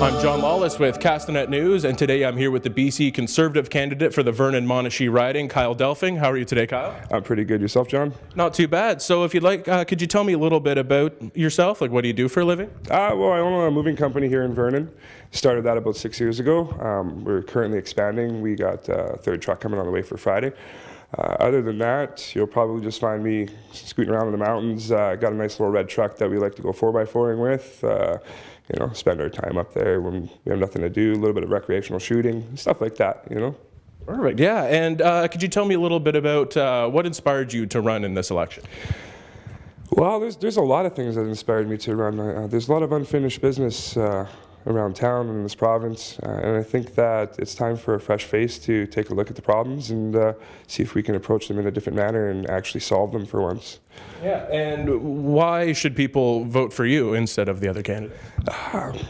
I'm John Lawless with Castanet News, and today I'm here with the BC Conservative candidate for the Vernon-Monashee riding, Kyle Delfing. How are you today, Kyle? I'm pretty good. Yourself, John? Not too bad. So if you'd like, could you tell me a little bit about yourself? Like, what do you do for a living? Well, I own a moving company here in Vernon. Started that about 6 years ago. We're currently expanding. We got a third truck coming on the way for Friday. Other than that, you'll probably just find me scooting around in the mountains. Got a nice little red truck that we like to go 4x4ing with. Spend our time up there when we have nothing to do. A little bit of recreational shooting, stuff like that. Perfect. Yeah. And could you tell me a little bit about what inspired you to run in this election? Well, there's a lot of things that inspired me to run. There's a lot of unfinished business around town in this province, and I think that it's time for a fresh face to take a look at the problems and see if we can approach them in a different manner and actually solve them for once. Yeah, and why should people vote for you instead of the other candidate?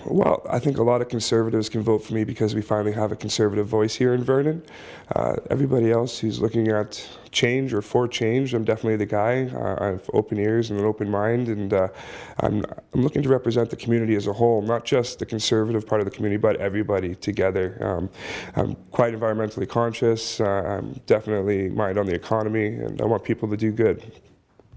Well, I think a lot of Conservatives can vote for me because we finally have a Conservative voice here in Vernon. Everybody else who's looking at change or for change, I'm definitely the guy. I have open ears and an open mind, and I'm looking to represent the community as a whole, not just the Conservative part of the community, but everybody together. I'm quite environmentally conscious. I'm definitely mind on the economy, and I want people to do good.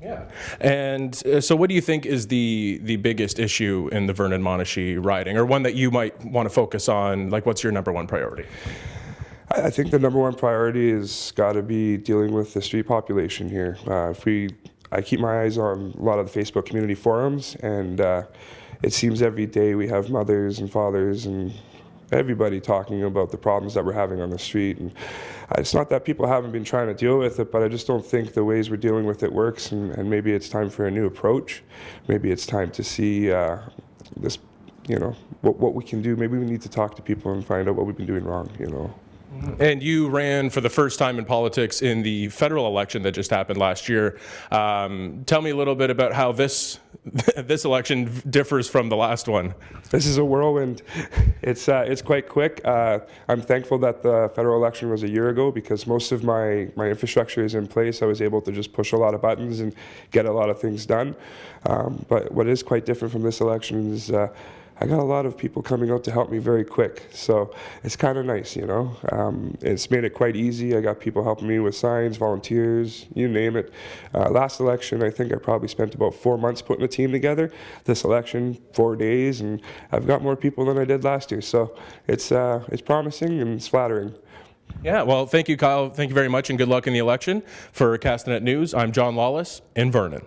Yeah. And so what do you think is the biggest issue in the Vernon-Monashee riding, or one that you might want to focus on? Like, what's your number one priority? I think the number one priority has got to be dealing with the street population here. I keep my eyes on a lot of the Facebook community forums, and it seems every day we have mothers and fathers and everybody talking about the problems that we're having on the street. And it's not that people haven't been trying to deal with it, but I just don't think the ways we're dealing with it works, and maybe it's time for a new approach. Maybe it's time to see this, what we can do. Maybe we need to talk to people and find out what we've been doing wrong, And you ran for the first time in politics in the federal election that just happened last year. Tell me a little bit about how this election differs from the last one. This is a whirlwind. It's quite quick. I'm thankful that the federal election was a year ago because most of my infrastructure is in place. I was able to just push a lot of buttons and get a lot of things done. But what is quite different from this election is I got a lot of people coming out to help me very quick, so it's kind of nice, It's made it quite easy. I got people helping me with signs, volunteers, you name it. Last election, I think I probably spent about 4 months putting a team together. This election, 4 days, and I've got more people than I did last year, so it's promising and it's flattering. Yeah, well, thank you, Kyle. Thank you very much, and good luck in the election. For Castanet News, I'm John Lawless in Vernon.